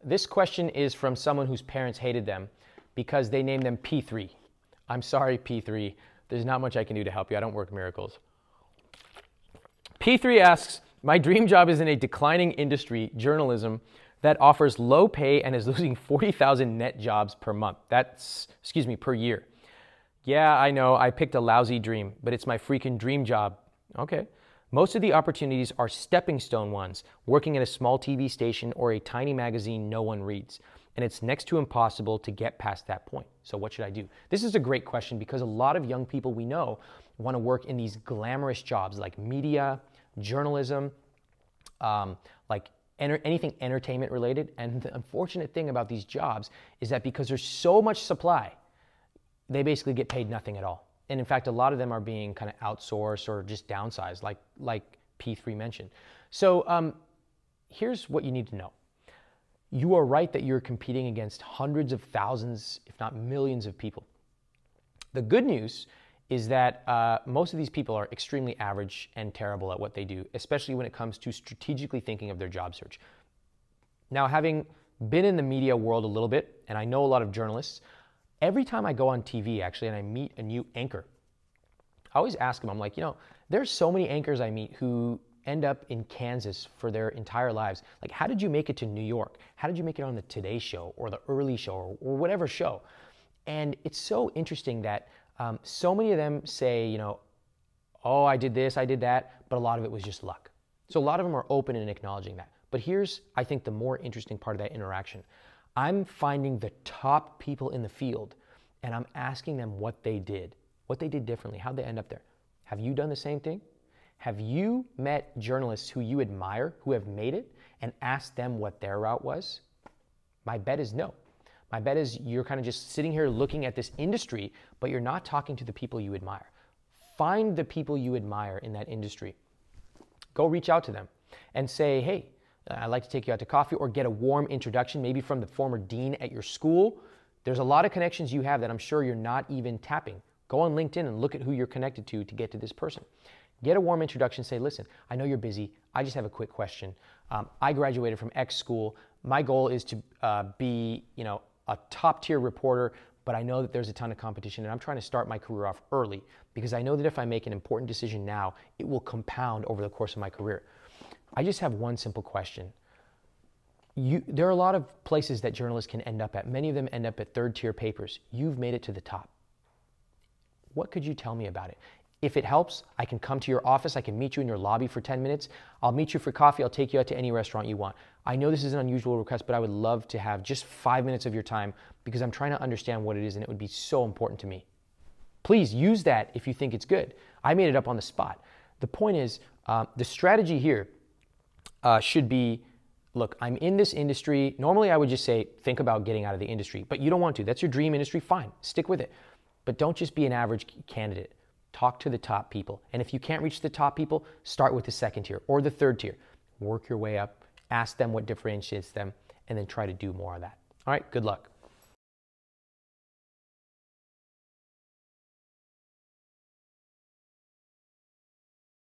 This question is from someone whose parents hated them because they named them P3. I'm sorry, P3. There's not much I can do to help you. I don't work miracles. P3 asks, my dream job is in a declining industry, journalism, that offers low pay and is losing 40,000 net jobs per month. Per year. Yeah, I know, I picked a lousy dream, but it's my freaking dream job. Okay. Most of the opportunities are stepping stone ones, working at a small TV station or a tiny magazine no one reads. And it's next to impossible to get past that point. So what should I do? This is a great question because a lot of young people we know want to work in these glamorous jobs like media, journalism, anything entertainment related. And the unfortunate thing about these jobs is that because there's so much supply, they basically get paid nothing at all. And in fact, a lot of them are being kind of outsourced or just downsized, like P3 mentioned. So here's what you need to know. You are right that you're competing against hundreds of thousands, if not millions of people. The good news is that most of these people are extremely average and terrible at what they do, especially when it comes to strategically thinking of their job search. Now, having been in the media world a little bit, and I know a lot of journalists, every time I go on TV, actually, and I meet a new anchor, I always ask them, I'm like, there's so many anchors I meet who end up in Kansas for their entire lives. Like, how did you make it to New York? How did you make it on the Today Show or the Early Show or whatever show? And it's so interesting that so many of them say, oh, I did this, I did that, but a lot of it was just luck. So a lot of them are open in acknowledging that. But here's, I think, the more interesting part of that interaction. I'm finding the top people in the field, and I'm asking them what they did differently, how'd they end up there. Have you done the same thing? Have you met journalists who you admire, who have made it, and asked them what their route was? My bet is no. My bet is you're kind of just sitting here looking at this industry, but you're not talking to the people you admire. Find the people you admire in that industry. Go reach out to them and say, hey, I'd like to take you out to coffee, or get a warm introduction, maybe from the former dean at your school. There's a lot of connections you have that I'm sure you're not even tapping. Go on LinkedIn and look at who you're connected to get to this person. Get a warm introduction. Say, listen, I know you're busy. I just have a quick question. I graduated from X school. My goal is to be, a top tier reporter, but I know that there's a ton of competition, and I'm trying to start my career off early because I know that if I make an important decision now, it will compound over the course of my career. I just have one simple question. There are a lot of places that journalists can end up at. Many of them end up at third tier papers. You've made it to the top. What could you tell me about it? If it helps, I can come to your office. I can meet you in your lobby for 10 minutes. I'll meet you for coffee. I'll take you out to any restaurant you want. I know this is an unusual request, but I would love to have just 5 minutes of your time because I'm trying to understand what it is, and it would be so important to me. Please use that if you think it's good. I made it up on the spot. The point is, the strategy here should be, look, I'm in this industry. Normally, I would just say, think about getting out of the industry, but you don't want to. That's your dream industry. Fine, stick with it. But don't just be an average candidate. Talk to the top people. And if you can't reach the top people, start with the second tier or the third tier. Work your way up, ask them what differentiates them, and then try to do more of that. All right, good luck.